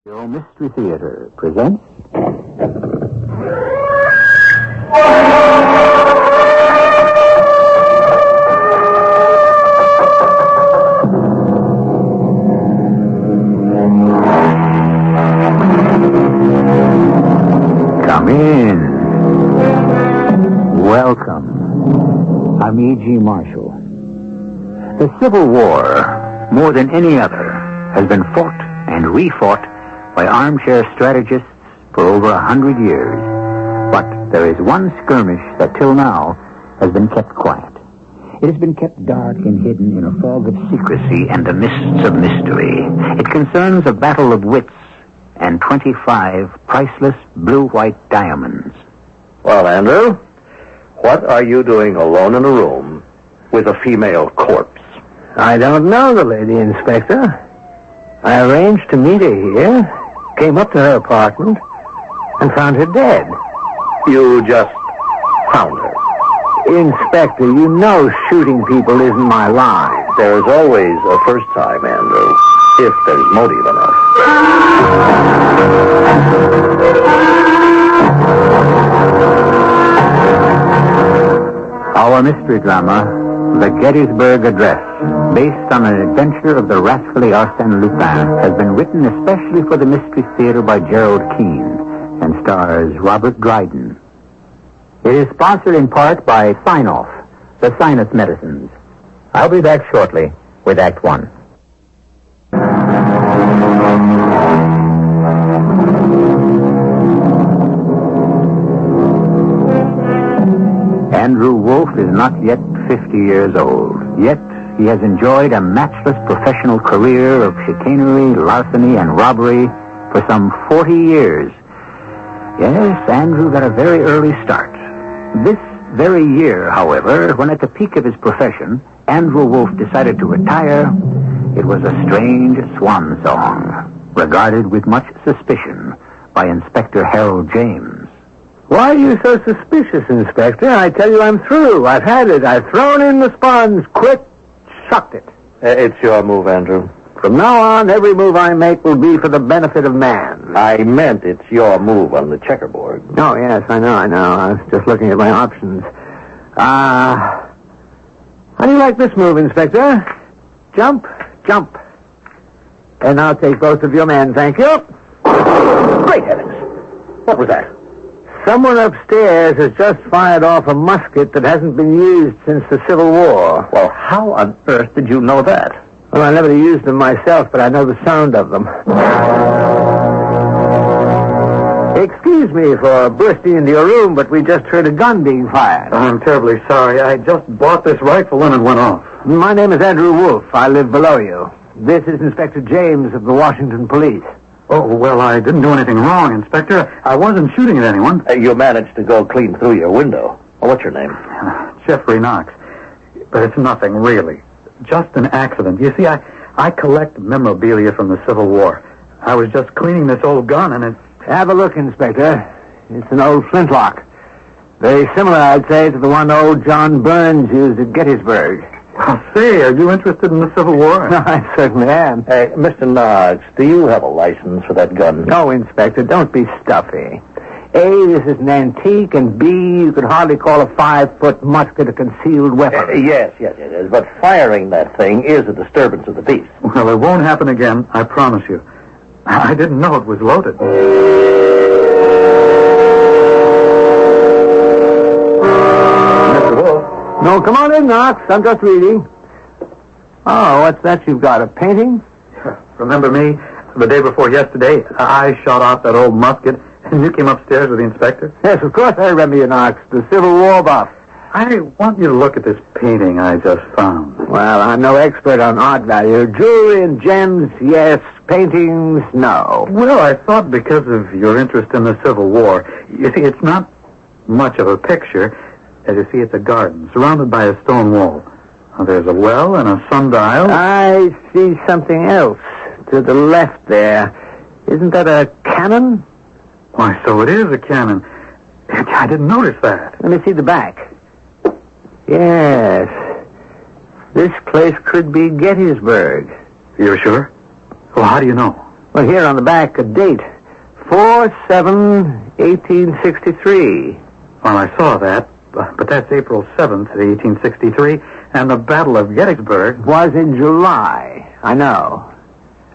Your Mystery Theater presents... Come in. Welcome. I'm E.G. Marshall. The Civil War, more than any other, has been fought and refought by armchair strategists for over 100 years. But there is one skirmish that till now has been kept quiet. It has been kept dark and hidden in a fog of secrecy and the mists of mystery. It concerns a battle of wits and 25 priceless blue-white diamonds. Well, Andrew, what are you doing alone in a room with a female corpse? I don't know the lady, Inspector. I arranged to meet her here, came up to her apartment, and found her dead. You just found her. Inspector, you know shooting people isn't my line. There is always a first time, Andrew, if there's motive enough. Our mystery drama, The Gettysburg Address, based on an adventure of the rascally Arsène Lupin, has been written especially for the Mystery Theater by Gerald Keane and stars Robert Dryden. It is sponsored in part by Sign-Off, the sinus medicines. I'll be back shortly with Act One. Andrew Wolfe is not yet 50 years old. Yet he has enjoyed a matchless professional career of chicanery, larceny, and robbery for some 40 years. Yes, Andrew got a very early start. This very year, however, when at the peak of his profession, Andrew Wolfe decided to retire, it was a strange swan song, regarded with much suspicion by Inspector Harold James. Why are you so suspicious, Inspector? I tell you I'm through. I've had it. I've thrown in the sponge. Quit. Sucked it. It's your move, Andrew. From now on, every move I make will be for the benefit of man. I meant it's your move on the checkerboard. Oh, yes, I know. I was just looking at my options. How do you like this move, Inspector? Jump. And I'll take both of your men, thank you. Great heavens! What was that? Someone upstairs has just fired off a musket that hasn't been used since the Civil War. Well, how on earth did you know that? Well, I never used them myself, but I know the sound of them. Excuse me for bursting into your room, but we just heard a gun being fired. I'm terribly sorry. I just bought this rifle and it went off. My name is Andrew Wolfe. I live below you. This is Inspector James of the Washington Police. Oh, well, I didn't do anything wrong, Inspector. I wasn't shooting at anyone. You managed to go clean through your window. Well, what's your name? Jeffrey Knox. But it's nothing, really. Just an accident. You see, I collect memorabilia from the Civil War. I was just cleaning this old gun and it... Have a look, Inspector. It's an old flintlock. Very similar, I'd say, to the one old John Burns used at Gettysburg. I'll say, are you interested in the Civil War? I certainly am. Hey, Mr. Knox, do you have a license for that gun? No, Inspector, don't be stuffy. A, this is an antique, and B, you could hardly call a 5-foot musket a concealed weapon. Yes, it is. But firing that thing is a disturbance of the peace. Well, it won't happen again, I promise you. I didn't know it was loaded. Mr. Wolfe? No, come on in, Knox. I'm just reading. Oh, what's that you've got, a painting? Remember me? The day before yesterday, I shot off that old musket, and you came upstairs with the inspector? Yes, of course I remember you, Knox, the Civil War buff. I want you to look at this painting I just found. Well, I'm no expert on art value. Jewelry and gems, yes. Paintings, no. Well, I thought because of your interest in the Civil War, you see, it's not much of a picture. As you see, it's a garden surrounded by a stone wall. Now, there's a well and a sundial. I see something else to the left there. Isn't that a cannon? Why, so it is a cannon. I didn't notice that. Let me see the back. Yes. This place could be Gettysburg. You're sure? Well, how do you know? Well, here on the back, a date. 4/7/1863. Well, I saw that, but that's April 7th, 1863, and the Battle of Gettysburg Was in July, I know.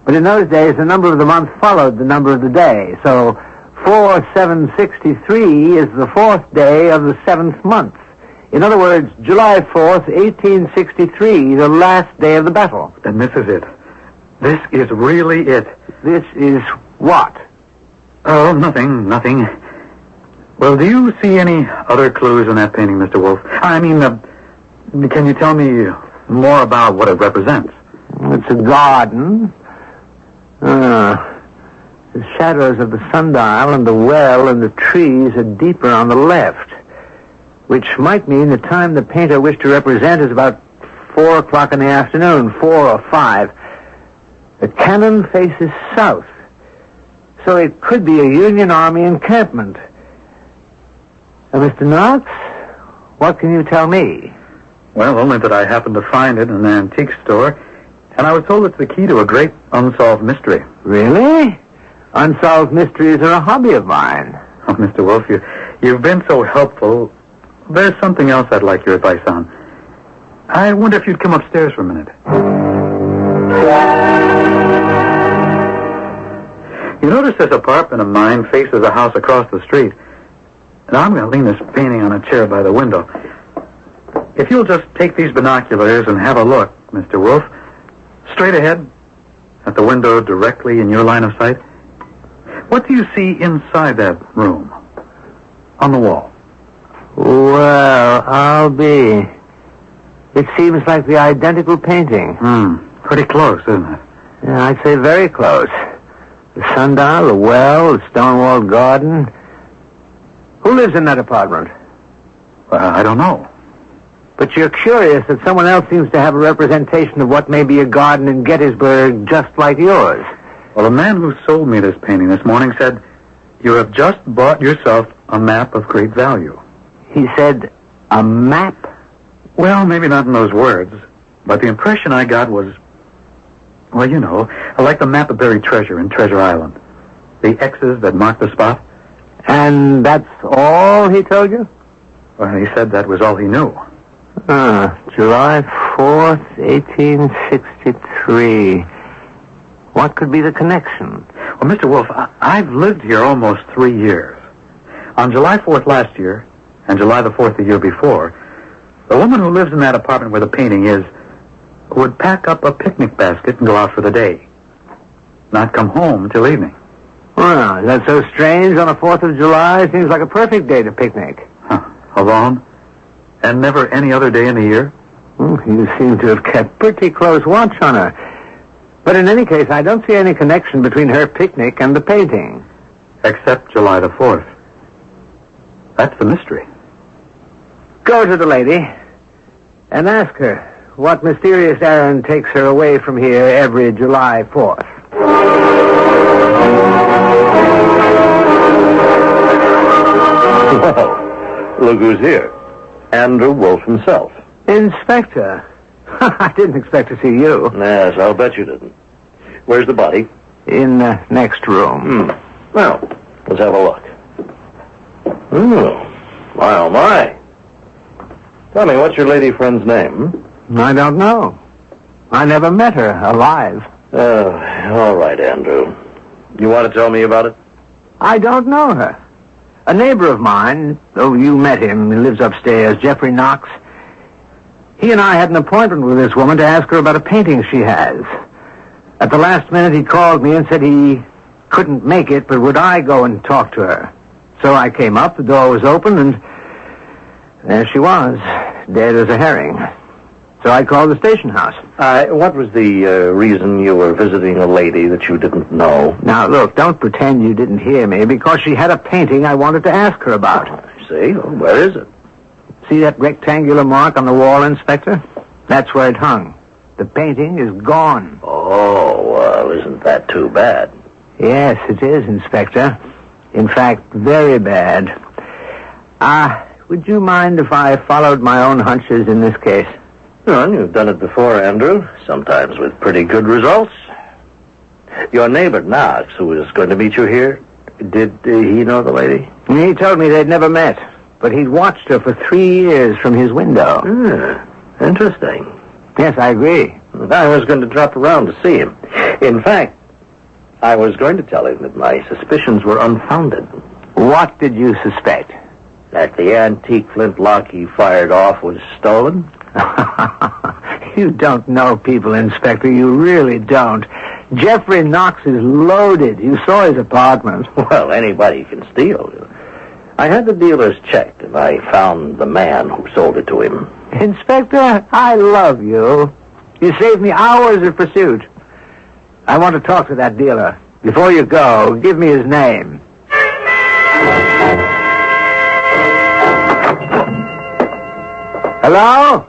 But in those days, the number of the month followed the number of the day. So 4/7/63 is the fourth day of the seventh month. In other words, July 4th, 1863, the last day of the battle. Then this is it. This is really it. This is what? Oh, nothing. Well, do you see any other clues in that painting, Mr. Wolf? I mean, can you tell me more about what it represents? It's a garden. The shadows of the sundial and the well and the trees are deeper on the left, which might mean the time the painter wished to represent is about 4 o'clock in the afternoon, 4 or 5. The cannon faces south, so it could be a Union Army encampment. Mr. Knox, what can you tell me? Well, only that I happened to find it in an antique store, and I was told it's the key to a great unsolved mystery. Really? Unsolved mysteries are a hobby of mine. Oh, Mr. Wolf, you've been so helpful. There's something else I'd like your advice on. I wonder if you'd come upstairs for a minute. You notice this apartment of mine faces a house across the street. Now, I'm going to lean this painting on a chair by the window. If you'll just take these binoculars and have a look, Mr. Wolf, straight ahead, at the window directly in your line of sight, what do you see inside that room? On the wall? Well, I'll be... It seems like the identical painting. Pretty close, isn't it? Yeah, I'd say very close. The sundial, the well, the stone-walled garden. Who lives in that apartment? I don't know. But you're curious that someone else seems to have a representation of what may be a garden in Gettysburg just like yours. Well, the man who sold me this painting this morning said, "You have just bought yourself a map of great value." He said, a map? Well, maybe not in those words, but the impression I got was, well, you know, like the map of buried treasure in Treasure Island. The X's that mark the spot. And that's all he told you? Well, he said that was all he knew. July 4th, 1863. What could be the connection? Well, Mr. Wolf, I've lived here almost 3 years. On July 4th last year, and July the 4th the year before, the woman who lives in that apartment where the painting is would pack up a picnic basket and go out for the day. Not come home till evening. Well, is that so strange on the 4th of July? Seems like a perfect day to picnic. Alone? And never any other day in the year? You seem to have kept pretty close watch on her. But in any case, I don't see any connection between her picnic and the painting. Except July the 4th. That's the mystery. Go to the lady and ask her what mysterious errand takes her away from here every July 4th. Well, look who's here. Andrew Wolf himself. Inspector. I didn't expect to see you. Yes, I'll bet you didn't. Where's the body? In the next room. Well, let's have a look. Oh my. Tell me, what's your lady friend's name? I don't know. I never met her alive. All right, Andrew. You want to tell me about it? I don't know her. A neighbor of mine, though you met him, he lives upstairs, Jeffrey Knox. He and I had an appointment with this woman to ask her about a painting she has. At the last minute, he called me and said he couldn't make it, but would I go and talk to her? So I came up, the door was open, and there she was, dead as a herring. So I called the station house. What was the reason you were visiting a lady that you didn't know? Now, look, don't pretend you didn't hear me, because she had a painting I wanted to ask her about. I see. Well, where is it? See that rectangular mark on the wall, Inspector? That's where it hung. The painting is gone. Oh, well, isn't that too bad? Yes, it is, Inspector. In fact, very bad. Would you mind if I followed my own hunches in this case? Well, you've done it before, Andrew. Sometimes with pretty good results. Your neighbor, Knox, who was going to meet you here, did he know the lady? He told me they'd never met, but he'd watched her for 3 years from his window. Interesting. Yes, I agree. I was going to drop around to see him. In fact, I was going to tell him that my suspicions were unfounded. What did you suspect? That the antique flintlock he fired off was stolen? You don't know people, Inspector. You really don't. Jeffrey Knox is loaded. You saw his apartment. Well, anybody can steal. I had the dealers checked, and I found the man who sold it to him. Inspector, I love you. You saved me hours of pursuit. I want to talk to that dealer. Before you go, give me his name. Hello?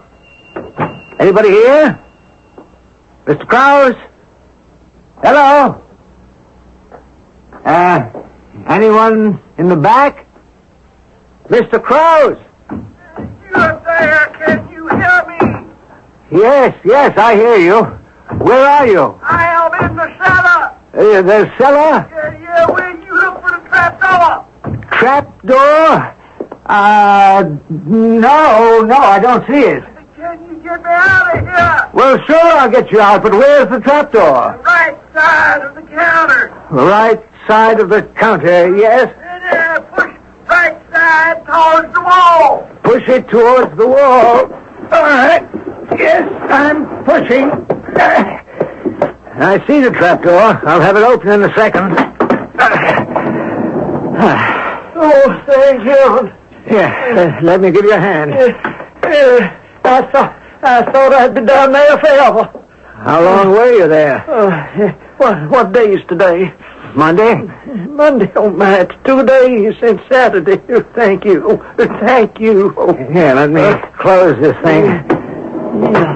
Anybody here? Mr. Krause? Hello? Anyone in the back? Mr. Krause? You're there. Can you hear me? Yes, I hear you. Where are you? I am in the cellar. The cellar? Yeah, where you look for the trap door? Trap door? No, I don't see it. Can you get me out of here? Well, sure, I'll get you out, but where's the trap door? Right side of the counter. Right side of the counter, yes. And push right side towards the wall. Push it towards the wall. All right. Yes, I'm pushing. I see the trap door. I'll have it open in a second. Oh, thank you. Here, let me give you a hand. I thought I'd be down there forever. How long were you there? What day is today? Monday? Monday. Oh, my, it's 2 days since Saturday. Thank you. Here, let me close this thing.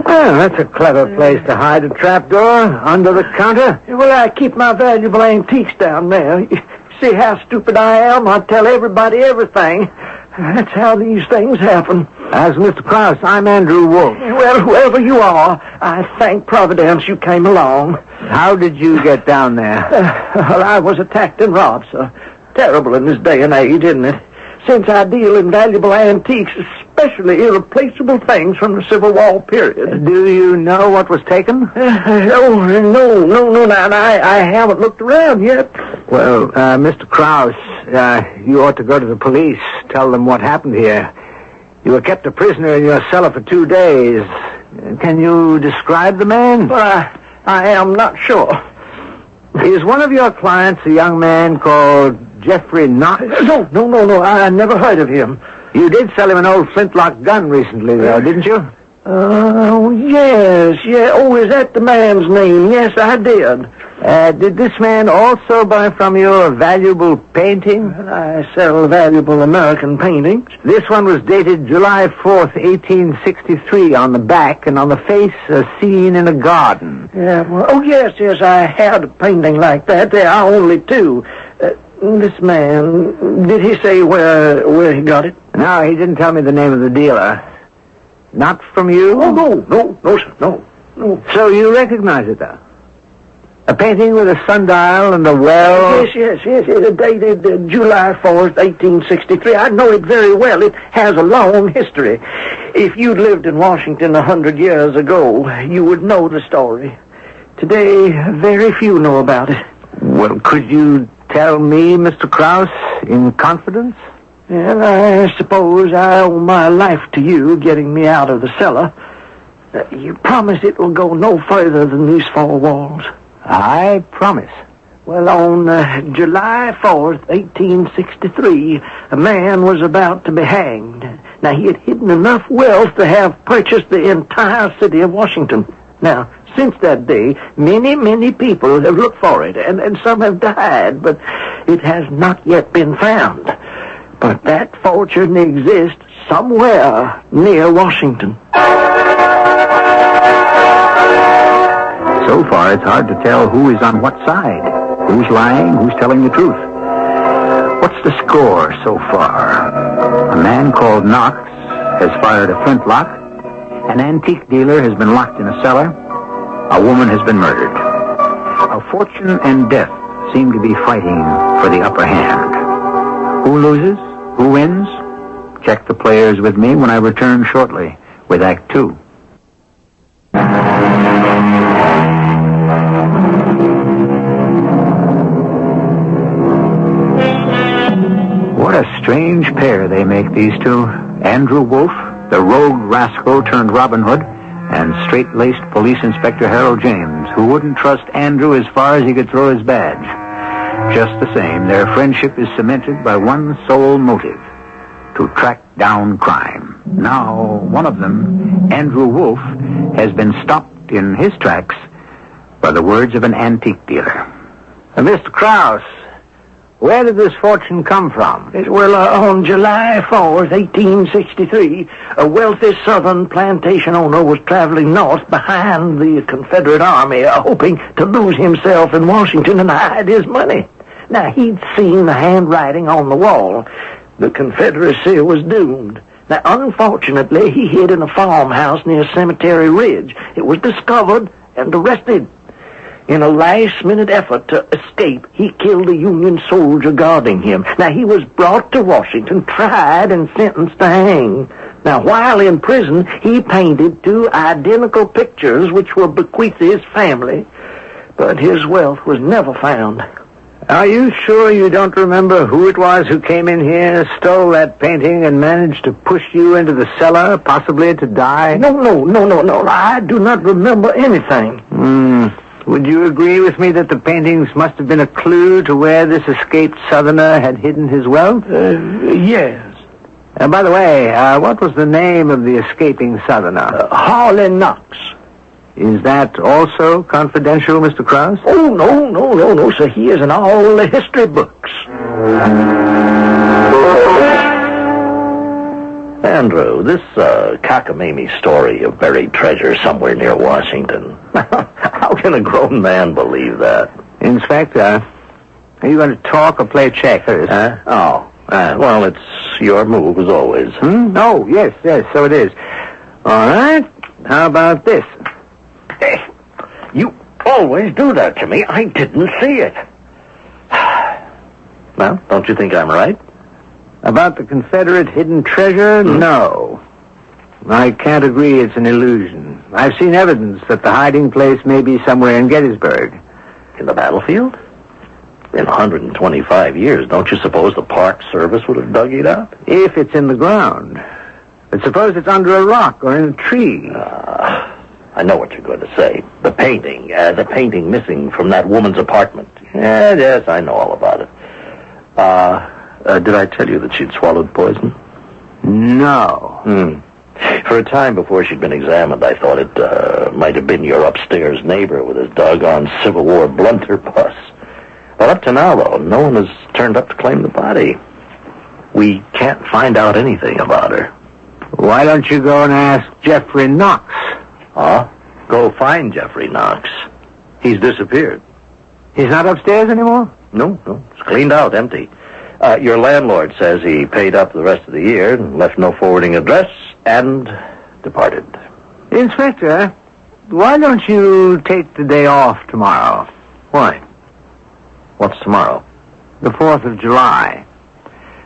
Oh, that's a clever place to hide a trapdoor under the counter. Well, I keep my valuable antiques down there. You see how stupid I am? I tell everybody everything. That's how these things happen. As Mr. Krause, I'm Andrew Wolf. Well, whoever you are, I thank Providence you came along. How did you get down there? Well, I was attacked and robbed, sir. Terrible in this day and age, isn't it? Since I deal in valuable antiques, especially irreplaceable things from the Civil War period. Do you know what was taken? No, I haven't looked around yet. Well, Mr. Krause, you ought to go to the police. Tell them what happened here. You were kept a prisoner in your cellar for 2 days. Can you describe the man? Well, I am not sure. Is one of your clients a young man called Jeffrey Knox? No, I never heard of him. You did sell him an old flintlock gun recently, though, didn't you? Oh, yes. Oh, is that the man's name? Yes, I did. Did this man also buy from you a valuable painting? I sell valuable American paintings. This one was dated July 4th, 1863, on the back, and on the face, a scene in a garden. Yeah, well, oh, yes, I had a painting like that. There are only 2. This man, did he say where he got it? No, he didn't tell me the name of the dealer. Not from you? Oh, no, sir, no. So you recognize it, though? A painting with a sundial and a well? Yes. It dated July 4th, 1863. I know it very well. It has a long history. If you'd lived in Washington 100 years ago, you would know the story. Today, very few know about it. Well, could you tell me, Mr. Krause, in confidence? Well, I suppose I owe my life to you getting me out of the cellar. You promise it will go no further than these 4 walls? I promise. Well, on July 4th, 1863, a man was about to be hanged. Now, he had hidden enough wealth to have purchased the entire city of Washington. Now, since that day, many people have looked for it, and some have died, but it has not yet been found. But that fortune exists somewhere near Washington. So far, it's hard to tell who is on what side. Who's lying, who's telling the truth. What's the score so far? A man called Knox has fired a flintlock. An antique dealer has been locked in a cellar. A woman has been murdered. A Fortune and death seem to be fighting for the upper hand. Who loses? Who wins? Check the players with me when I return shortly with Act Two. What a strange pair they make, these two. Andrew Wolfe, the rogue rascal turned Robin Hood, and straight-laced Police Inspector Harold James, who wouldn't trust Andrew as far as he could throw his badge. Just the same, their friendship is cemented by one sole motive: to track down crime. Now, one of them, Andrew Wolfe, has been stopped in his tracks by the words of an antique dealer. Mr. Krause, where did this fortune come from? Well, on July 4th, 1863, a wealthy southern plantation owner was traveling north behind the Confederate Army, hoping to lose himself in Washington and hide his money. Now, he'd seen the handwriting on the wall. The Confederacy was doomed. Now, unfortunately, he hid in a farmhouse near Cemetery Ridge. It was discovered and arrested. In a last-minute effort to escape, he killed a Union soldier guarding him. Now, he was brought to Washington, tried, and sentenced to hang. Now, while in prison, he painted 2 identical pictures which were bequeathed to his family, but his wealth was never found. Are you sure you don't remember who it was who came in here, stole that painting, and managed to push you into the cellar, possibly to die? No. I do not remember anything. Would you agree with me that the paintings must have been a clue to where this escaped Southerner had hidden his wealth? Yes. By the way, what was the name of the escaping Southerner? Harley Knox. Is that also confidential, Mr. Krause? Oh, no, sir. He is in all the history books. Andrew, this cockamamie story of buried treasure somewhere near Washington. How can a grown man believe that? Inspector, are you going to talk or play checkers? Well, it's your move as always. Oh, yes, so it is. All right, how about this? Hey, you always do that to me. I didn't see it. Well, don't you think I'm right? About the Confederate hidden treasure? No. I can't agree it's an illusion. I've seen evidence that the hiding place may be somewhere in Gettysburg. In the battlefield? In 125 years, don't you suppose the Park Service would have dug it up? If it's in the ground. But suppose it's under a rock or in a tree. I know what you're going to say. The painting missing from that woman's apartment. Yes, I know all about it. Did I tell you that she'd swallowed poison? No. For a time before she'd been examined, I thought it might have been your upstairs neighbor with his doggone Civil War blunderbuss. But up to now, though, no one has turned up to claim the body. We can't find out anything about her. Why don't you go and ask Jeffrey Knox? Huh? Go find Jeffrey Knox. He's disappeared. He's not upstairs anymore? No. It's cleaned out, empty. Your landlord says he paid up the rest of the year and left no forwarding address and departed. Inspector, why don't you take the day off tomorrow? Why? What's tomorrow? The 4th of July.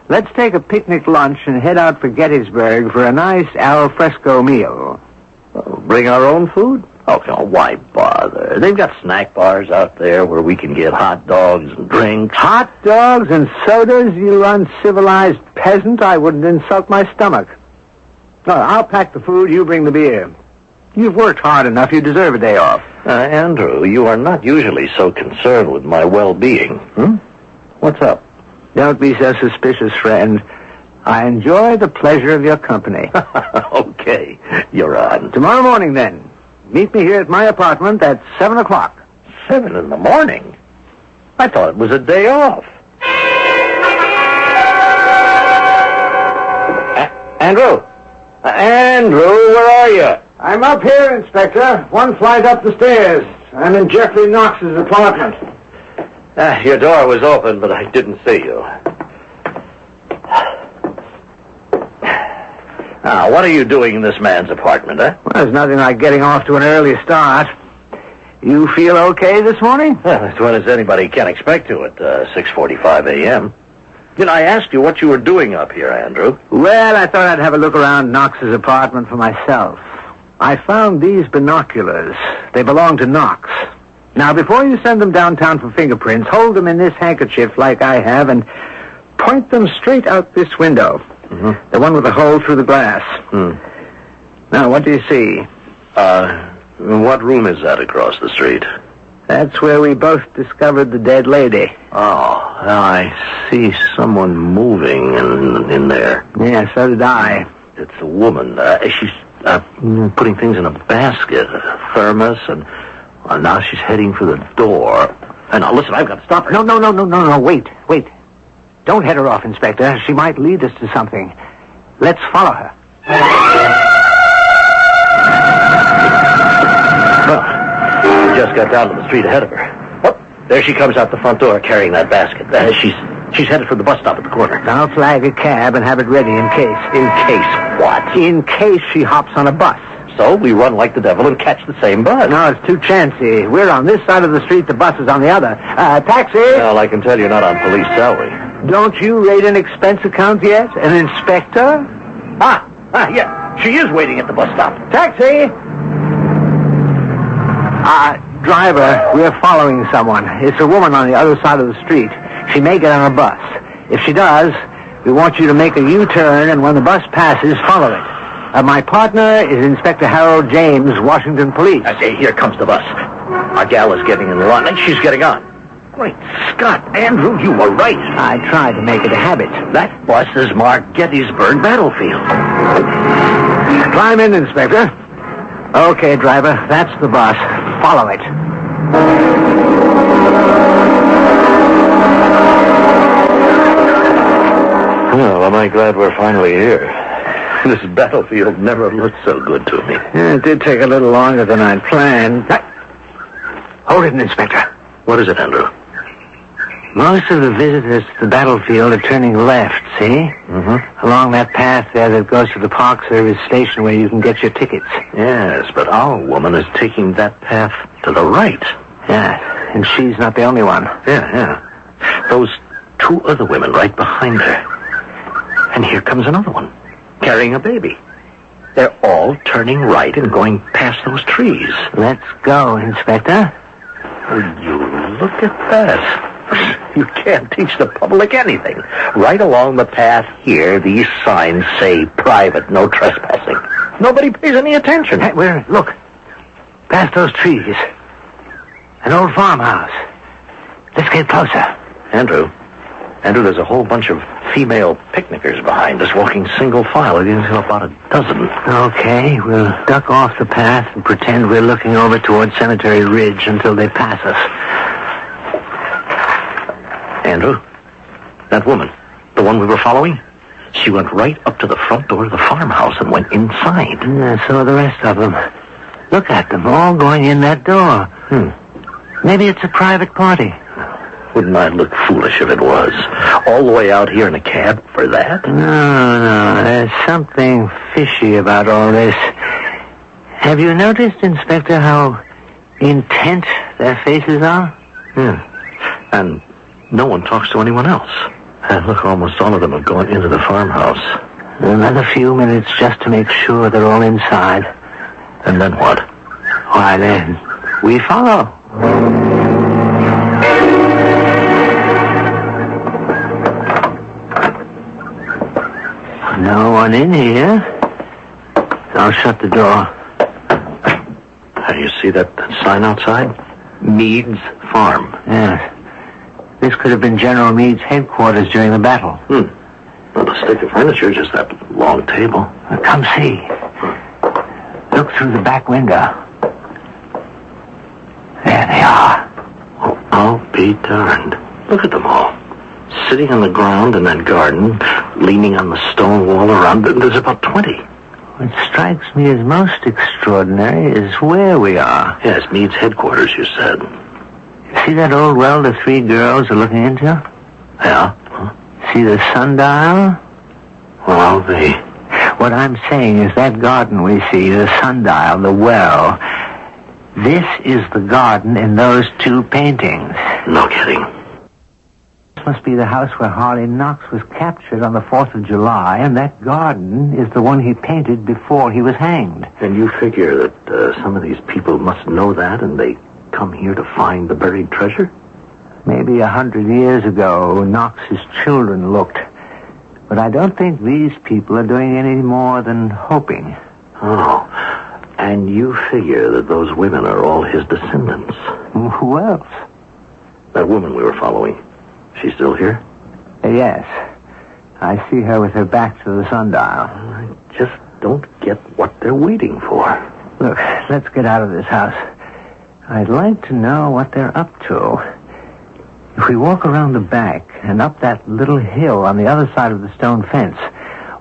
Let's take a picnic lunch and head out for Gettysburg for a nice al fresco meal. Bring our own food? Oh, why bother? They've got snack bars out there where we can get hot dogs and drinks. Hot dogs and sodas, you uncivilized peasant? I wouldn't insult my stomach. No, I'll pack the food, you bring the beer. You've worked hard enough, you deserve a day off. Andrew, you are not usually so concerned with my well-being. What's up? Don't be so suspicious, friend. I enjoy the pleasure of your company. Okay, you're on. Tomorrow morning, then. Meet me here at my apartment at 7 o'clock. 7 in the morning? I thought it was a day off. Andrew, where are you? I'm up here, Inspector. 1 flight up the stairs. I'm in Jeffrey Knox's apartment. Your door was open, but I didn't see you. What are you doing in this man's apartment, huh? Well, there's nothing like getting off to an early start. You feel okay this morning? Well, as well as anybody can expect to at 6:45 a.m. I asked you what you were doing up here, Andrew. Well, I thought I'd have a look around Knox's apartment for myself. I found these binoculars. They belong to Knox. Now, before you send them downtown for fingerprints, hold them in this handkerchief like I have and point them straight out this window. Mm-hmm. The one with the hole through the glass. Now, what do you see? What room is that across the street? That's where we both discovered the dead lady. Oh, I see someone moving in there. Yeah, so did I. It's a woman. She's putting things in a basket, a thermos, and now she's heading for the door. And now, listen, I've got to stop her. No, wait. Don't head her off, Inspector. She might lead us to something. Let's follow her. Well, we just got down to the street ahead of her. Oh, there she comes out the front door carrying that basket. She's headed for the bus stop at the corner. I'll flag a cab and have it ready in case. In case what? In case she hops on a bus. So we run like the devil and catch the same bus. No, it's too chancy. We're on this side of the street, the bus is on the other. Taxi! Well, I can tell you're not on police salary. Don't you rate an expense account yet? An inspector? Yeah. She is waiting at the bus stop. Taxi! Driver, we're following someone. It's a woman on the other side of the street. She may get on a bus. If she does, we want you to make a U-turn, and when the bus passes, follow it. My partner is Inspector Harold James, Washington Police. Here comes the bus. Our gal is getting in the line, and she's getting on. Great Scott, Andrew, you were right. I tried to make it a habit. That bus is marked Gettysburg Battlefield. Climb in, Inspector. Okay, driver, that's the bus. Follow it. Well, am I glad we're finally here. This battlefield never looked so good to me. Yeah, it did take a little longer than I'd planned. Hold it, Inspector. What is it, Andrew? Most of the visitors to the battlefield are turning left, see? Mm-hmm. Along that path there that goes to the Park Service station where you can get your tickets. Yes, but our woman is taking that path to the right. Yeah, and she's not the only one. Yeah. Those two other women right behind her. And here comes another one, carrying a baby. They're all turning right and going past those trees. Let's go, Inspector. Would you look at that? You can't teach the public anything. Right along the path here, these signs say private, no trespassing. Nobody pays any attention. Hey, look, past those trees. An old farmhouse. Let's get closer. Andrew, there's a whole bunch of female picnickers behind us walking single file. There's about a dozen. Okay, we'll duck off the path and pretend we're looking over toward Cemetery Ridge until they pass us. Andrew, that woman, the one we were following, she went right up to the front door of the farmhouse and went inside. Yeah, so are the rest of them. Look at them, all going in that door. Maybe it's a private party. Wouldn't I look foolish if it was? All the way out here in a cab for that? No, there's something fishy about all this. Have you noticed, Inspector, how intent their faces are? Yeah, and no one talks to anyone else. And look, almost all of them have gone into the farmhouse. Another few minutes just to make sure they're all inside. And then what? Why, then, we follow. No one in here. I'll shut the door. You see that sign outside? Mead's Farm. Yes. This could have been General Meade's headquarters during the battle. Not a stick of furniture, just that long table. Come see. Look through the back window. There they are. Oh, I'll be darned. Look at them all. Sitting on the ground in that garden, leaning on the stone wall around them. There's about 20. What strikes me as most extraordinary is where we are. Yes, Meade's headquarters, you said. See that old well the three girls are looking into? Yeah? Huh? See the sundial? Well, What I'm saying is that garden we see, the sundial, the well, This is the garden in those two paintings. No kidding. This must be the house where Harley Knox was captured on the 4th of July, and that garden is the one he painted before he was hanged. And you figure that some of these people must know that, and they come here to find the buried treasure? Maybe 100 years ago, Knox's children looked. But I don't think these people are doing any more than hoping. Oh, and you figure that those women are all his descendants. Who else? That woman we were following. She's still here? Yes. I see her with her back to the sundial. I just don't get what they're waiting for. Look, let's get out of this house. I'd like to know what they're up to. If we walk around the back and up that little hill on the other side of the stone fence,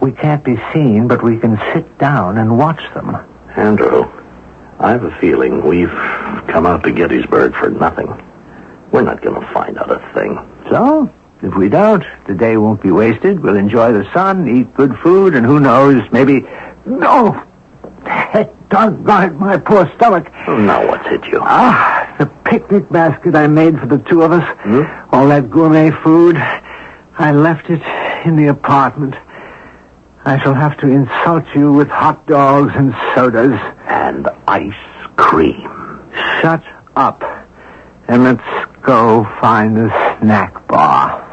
we can't be seen, but we can sit down and watch them. Andrew, I have a feeling we've come out to Gettysburg for nothing. We're not going to find out a thing. So, if we don't, the day won't be wasted. We'll enjoy the sun, eat good food, and who knows, maybe... No! Doggone it, my poor stomach. Now what's hit you? The picnic basket I made for the two of us. All that gourmet food. I left it in the apartment. I shall have to insult you with hot dogs and sodas. And ice cream. Shut up. And let's go find the snack bar.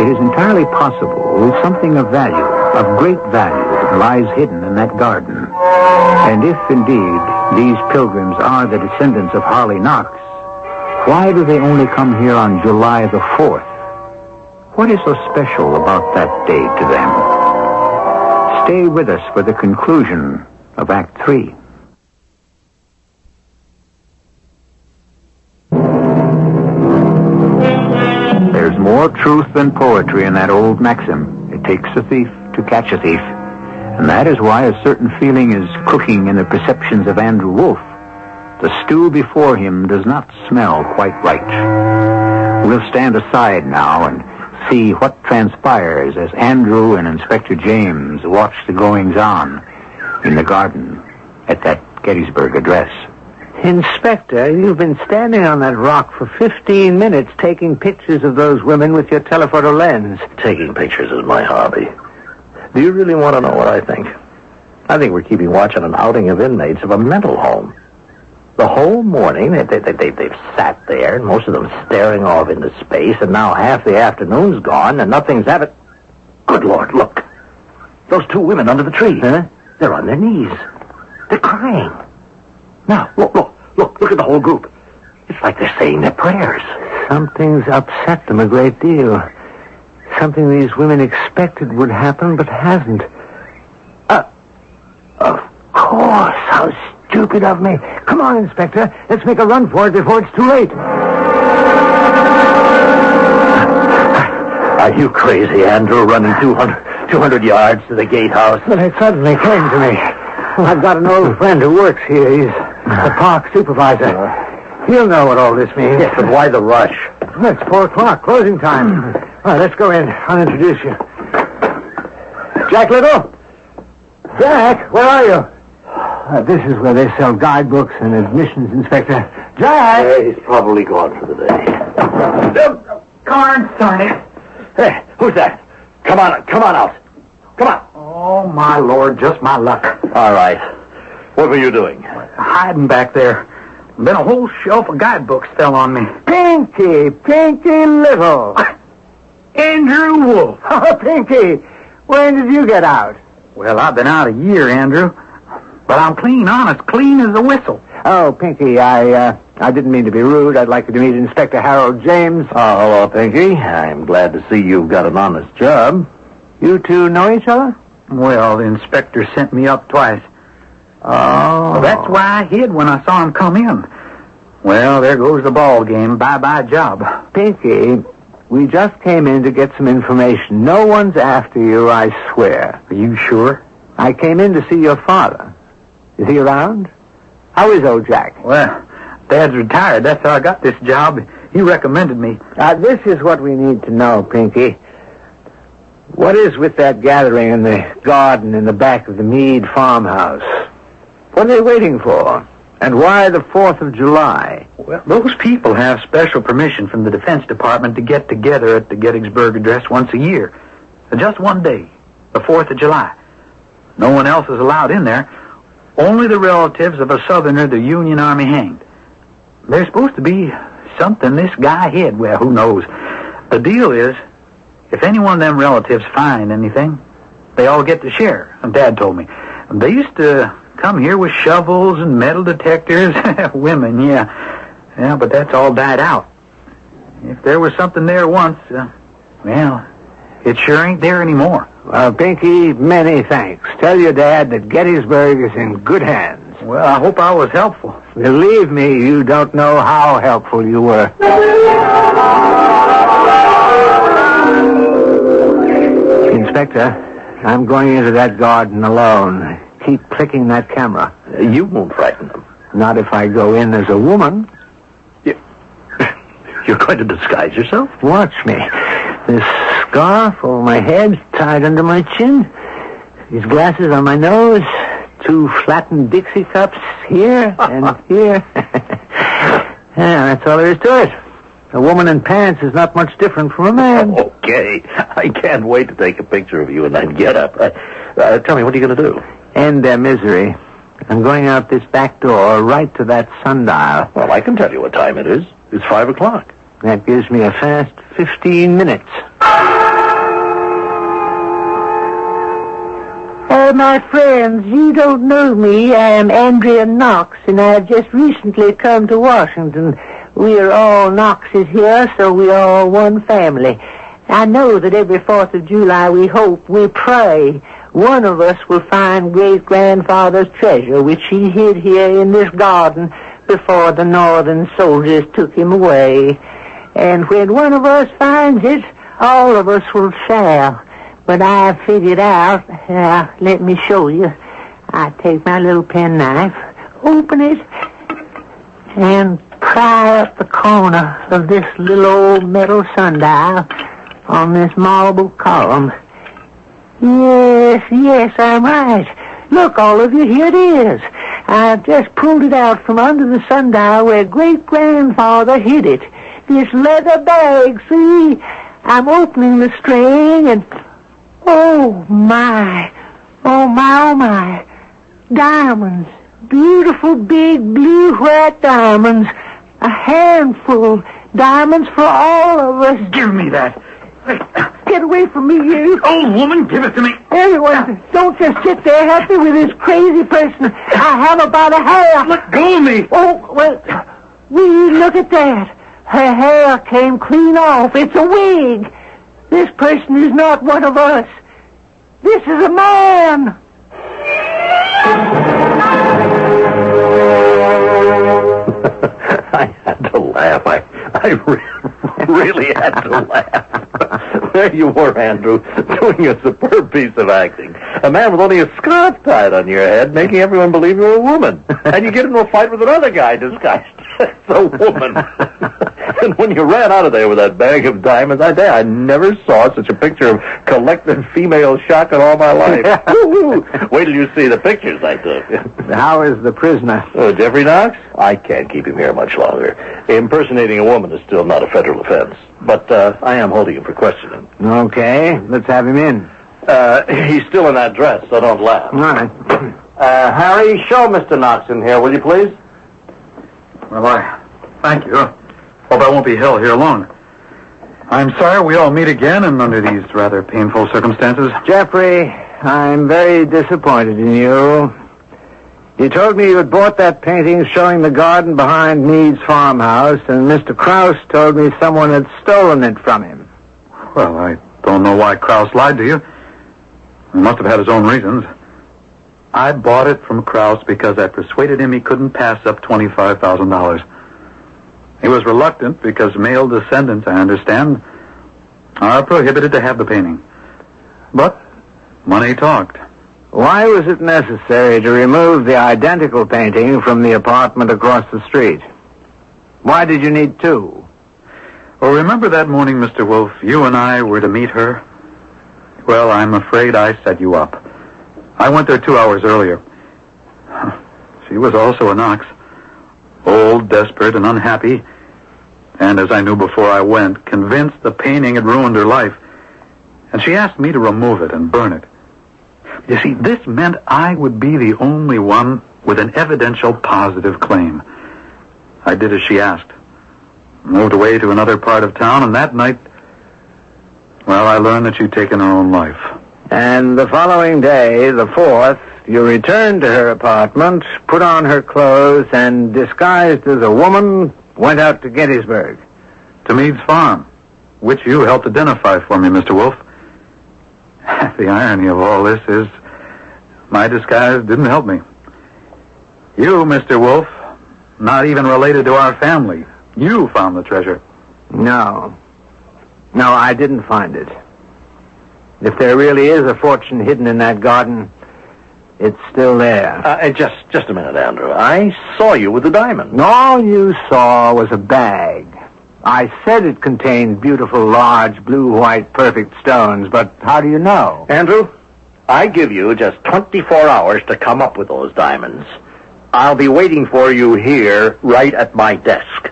It is entirely possible something of value, of great value, lies hidden in that garden. And if, indeed, these pilgrims are the descendants of Harley Knox, why do they only come here on July the 4th? What is so special about that day to them? Stay with us for the conclusion of Act 3. There's more truth than poetry in that old maxim. It takes a thief to catch a thief. And that is why a certain feeling is cooking in the perceptions of Andrew Wolfe. The stew before him does not smell quite right. We'll stand aside now and see what transpires as Andrew and Inspector James watch the goings-on in the garden at that Gettysburg address. Inspector, you've been standing on that rock for 15 minutes taking pictures of those women with your telephoto lens. Taking pictures is my hobby. Do you really want to know what I think? I think we're keeping watch on an outing of inmates of a mental home. The whole morning, they've sat there, and most of them staring off into space, and now half the afternoon's gone, and nothing's happened. Good Lord, look. Those two women under the tree. Huh? They're on their knees. They're crying. Now, look at the whole group. It's like they're saying their prayers. Something's upset them a great deal. Something these women expected would happen, but hasn't. Of course. How stupid of me. Come on, Inspector. Let's make a run for it before it's too late. Are you crazy, Andrew, running 200 yards to the gatehouse? But it suddenly came to me. I've got an old friend who works here. He's the park supervisor. He'll know what all this means. Yes, but why the rush? It's 4 o'clock, closing time. All right, let's go in. I'll introduce you. Jack Little? Jack, where are you? This is where they sell guidebooks and admissions, Inspector. Jack! He's probably gone for the day. Carnes, darn it. Hey, who's that? Come on out. Come on. Oh, my Lord, just my luck. All right. What were you doing? Hiding back there. Then a whole shelf of guidebooks fell on me. Pinky Little. Andrew Wolfe. Oh, Pinky, when did you get out? Well, I've been out a year, Andrew. But I'm clean honest, clean as a whistle. Oh, Pinky, I didn't mean to be rude. I'd like you to meet Inspector Harold James. Oh, hello, Pinky. I'm glad to see you've got an honest job. You two know each other? Well, the inspector sent me up twice. Oh. Well, that's why I hid when I saw him come in. Well, there goes the ball game. Bye-bye job. Pinky, we just came in to get some information. No one's after you, I swear. Are you sure? I came in to see your father. Is he around? How is old Jack? Well, Dad's retired. That's how I got this job. He recommended me. This is what we need to know, Pinky. What is with that gathering in the garden in the back of the Meade farmhouse? What are they waiting for? And why the 4th of July? Well, those people have special permission from the Defense Department to get together at the Gettysburg address once a year. Just one day, the 4th of July. No one else is allowed in there. Only the relatives of a Southerner the Union Army hanged. There's supposed to be something this guy hid. Well, who knows? The deal is, if any one of them relatives find anything, they all get to share. And Dad told me. They used to come here with shovels and metal detectors. Women, yeah. Yeah, but that's all died out. If there was something there once, well, it sure ain't there anymore. Well, Pinky, many thanks. Tell your dad that Gettysburg is in good hands. Well, I hope I was helpful. Believe me, you don't know how helpful you were. Inspector, I'm going into that garden alone. Keep clicking that camera. You won't frighten them. Not if I go in as a woman. You're going to disguise yourself? Watch me. This scarf over my head, tied under my chin. These glasses on my nose. 2 flattened Dixie cups here and here. Yeah, that's all there is to it. A woman in pants is not much different from a man. Okay. I can't wait to take a picture of you in that getup. Tell me, what are you going to do? End their misery. I'm going out this back door right to that sundial. Well, I can tell you what time it is. It's 5 o'clock. That gives me a fast 15 minutes. My friends, you don't know me. I am Andrea Knox, and I have just recently come to Washington. We are all Knoxes here, so we are all one family. I know that every 4th of July we hope, we pray, one of us will find great-grandfather's treasure, which he hid here in this garden before the Northern soldiers took him away. And when one of us finds it, all of us will share. But I figured out, let me show you. I take my little penknife, open it, and pry up the corner of this little old metal sundial on this marble column. Yes, I'm right. Look, all of you, here it is. I've just pulled it out from under the sundial where great-grandfather hid it. This leather bag, see? I'm opening the string and... Oh, my. Diamonds. Beautiful, big, blue-white diamonds. A handful. Diamonds for all of us. Give me that. Get away from me, you. Old woman, give it to me. Everyone, don't just sit there. Help me with this crazy person. I have about a hair. Let go of me. Oh, well, will you look at that? Her hair came clean off. It's a wig. This person is not one of us. This is a man. I had to laugh. I really had to laugh. There you were, Andrew, doing a superb piece of acting. A man with only a scarf tied on your head, making everyone believe you're a woman. And you get into a fight with another guy disguised as a woman. And when you ran out of there with that bag of diamonds, I never saw such a picture of collected female shock in all my life. Wait till you see the pictures I took. How is the prisoner? Oh, Jeffrey Knox? I can't keep him here much longer. Impersonating a woman is still not a federal offense. But I am holding him for questioning. Okay, let's have him in. He's still in that dress, so don't laugh. All right. Harry, show Mr. Knox in here, will you please? Well, thank you. Hope I won't be held here long. I'm sorry we all meet again and under these rather painful circumstances. Jeffrey, I'm very disappointed in you. You told me you had bought that painting showing the garden behind Meade's farmhouse, and Mr. Krause told me someone had stolen it from him. Well, I don't know why Krause lied to you. He must have had his own reasons. I bought it from Krause because I persuaded him he couldn't pass up $25,000. He was reluctant because male descendants, I understand, are prohibited to have the painting. But money talked. Why was it necessary to remove the identical painting from the apartment across the street? Why did you need 2? Well, remember that morning, Mr. Wolf, you and I were to meet her? Well, I'm afraid I set you up. I went there 2 hours earlier. She was also a Knox. Old, desperate, and unhappy. And as I knew before I went, convinced the painting had ruined her life. And she asked me to remove it and burn it. You see, this meant I would be the only one with an evidential positive claim. I did as she asked. Moved away to another part of town, and that night, well, I learned that she'd taken her own life. And the following day, the 4th, you returned to her apartment, put on her clothes, and disguised as a woman, went out to Gettysburg. To Meade's farm, which you helped identify for me, Mr. Wolf. The irony of all this is my disguise didn't help me. You, Mr. Wolf, not even related to our family, you found the treasure. No, I didn't find it. If there really is a fortune hidden in that garden, it's still there. Just a minute, Andrew. I saw you with the diamond. All you saw was a bag. I said it contained beautiful, large, blue-white, perfect stones, but how do you know? Andrew, I give you just 24 hours to come up with those diamonds. I'll be waiting for you here, right at my desk.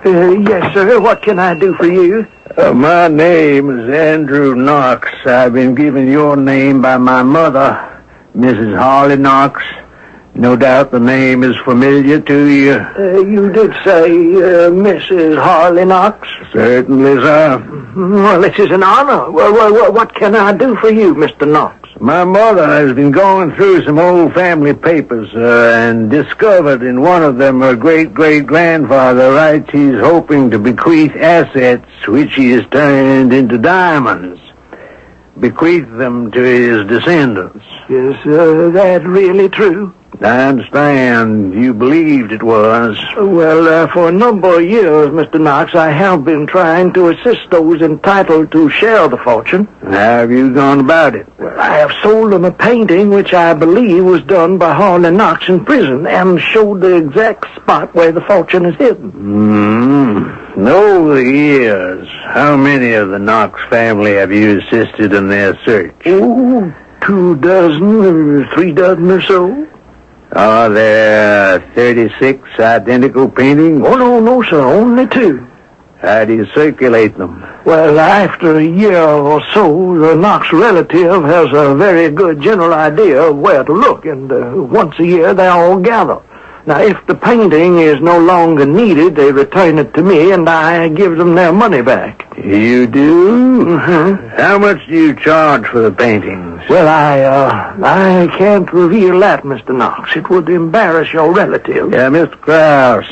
Yes, sir. What can I do for you? My name is Andrew Knox. I've been given your name by my mother, Mrs. Harley Knox. No doubt the name is familiar to you. You did say Mrs. Harley Knox? Certainly, sir. Well, this is an honor. Well, what can I do for you, Mr. Knox? My mother has been going through some old family papers, and discovered in one of them her great-great-grandfather writes he's hoping to bequeath assets which he has turned into diamonds. Bequeath them to his descendants. Is that really true? I understand you believed it was. Well, for a number of years, Mr. Knox, I have been trying to assist those entitled to share the fortune. How have you gone about it? Well, I have sold them a painting which I believe was done by Harley Knox in prison and showed the exact spot where the fortune is hidden. Over the years, how many of the Knox family have you assisted in their search? 2 dozen or 3 dozen or so. Are there 36 identical paintings? Oh, no, sir, only 2. How do you circulate them? Well, after a year or so, the Knox relative has a very good general idea of where to look, and once a year they all gather. Now, if the painting is no longer needed, they return it to me, and I give them their money back. You do? Mm-hmm. How much do you charge for the paintings? Well, I can't reveal that, Mr. Knox. It would embarrass your relative. Yeah, Mr. Krause,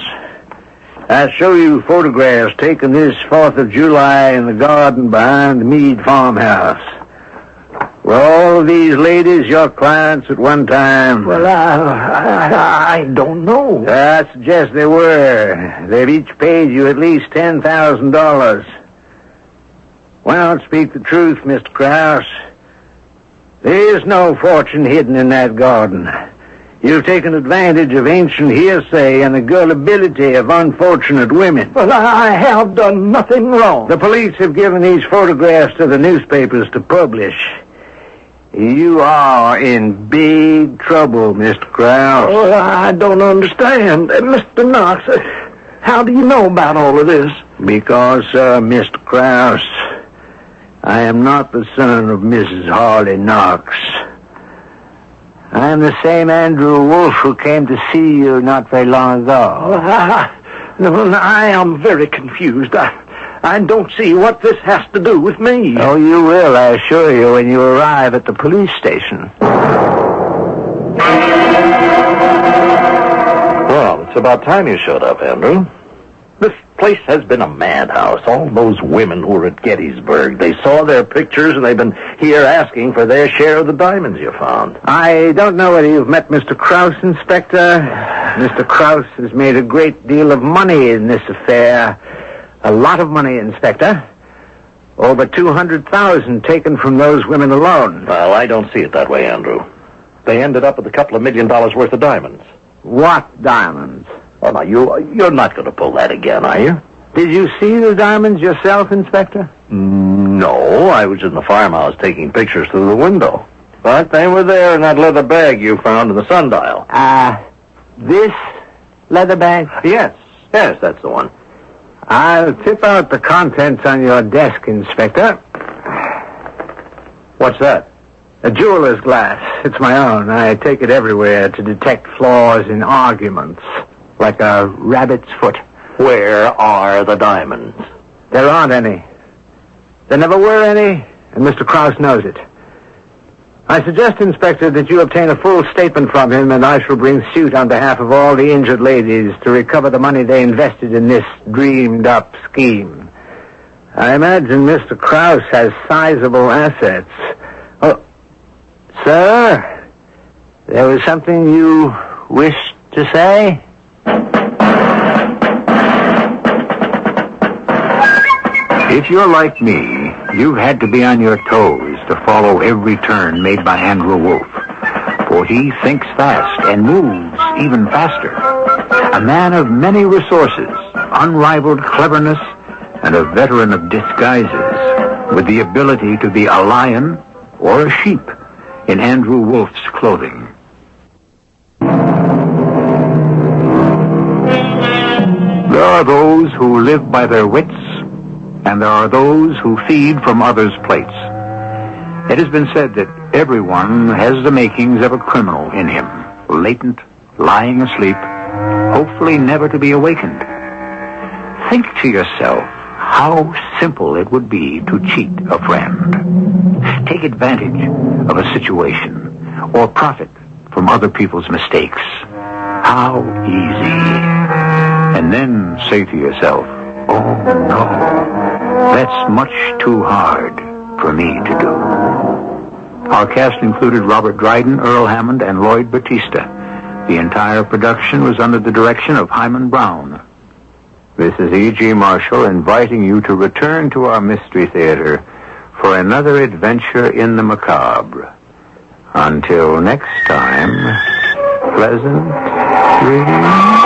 I show you photographs taken this 4th of July in the garden behind the Meade farmhouse. Were all of these ladies your clients at one time? Well, I don't know. I suggest they were. They've each paid you at least $10,000. Well, speak the truth, Mr. Krause. There is no fortune hidden in that garden. You've taken advantage of ancient hearsay and the gullibility of unfortunate women. Well, I have done nothing wrong. The police have given these photographs to the newspapers to publish. You are in big trouble, Mr. Krause. Oh, I don't understand. Mr. Knox, how do you know about all of this? Because, Mr. Krause, I am not the son of Mrs. Harley Knox. I am the same Andrew Wolf who came to see you not very long ago. I am very confused. I don't see what this has to do with me. Oh, you will, I assure you, when you arrive at the police station. Well, it's about time you showed up, Andrew. This place has been a madhouse. All those women who were at Gettysburg, they saw their pictures and they've been here asking for their share of the diamonds you found. I don't know whether you've met Mr. Krause, Inspector. Mr. Krause has made a great deal of money in this affair. A lot of money, Inspector. Over $200,000 taken from those women alone. Well, I don't see it that way, Andrew. They ended up with a couple of $1 million worth of diamonds. What diamonds? Oh, now, you're not going to pull that again, are you? Did you see the diamonds yourself, Inspector? No, I was in the farmhouse taking pictures through the window. But they were there in that leather bag you found in the sundial. This leather bag? Yes, that's the one. I'll tip out the contents on your desk, Inspector. What's that? A jeweler's glass. It's my own. I take it everywhere to detect flaws in arguments, like a rabbit's foot. Where are the diamonds? There aren't any. There never were any, and Mr. Krause knows it. I suggest, Inspector, that you obtain a full statement from him, and I shall bring suit on behalf of all the injured ladies to recover the money they invested in this dreamed-up scheme. I imagine Mr. Krause has sizable assets. Oh, sir, there was something you wished to say? If you're like me, you've had to be on your toes to follow every turn made by Andrew Wolfe. For he thinks fast and moves even faster. A man of many resources, unrivaled cleverness, and a veteran of disguises, with the ability to be a lion or a sheep in Andrew Wolfe's clothing. There are those who live by their wits, and there are those who feed from others' plates. It has been said that everyone has the makings of a criminal in him, latent, lying asleep, hopefully never to be awakened. Think to yourself how simple it would be to cheat a friend. Take advantage of a situation, or profit from other people's mistakes. How easy. And then say to yourself, oh no, that's much too hard for me to do. Our cast included Robert Dryden, Earl Hammond, and Lloyd Battista. The entire production was under the direction of Hyman Brown. This is E.G. Marshall inviting you to return to our Mystery Theater for another adventure in the macabre. Until next time, pleasant dreams.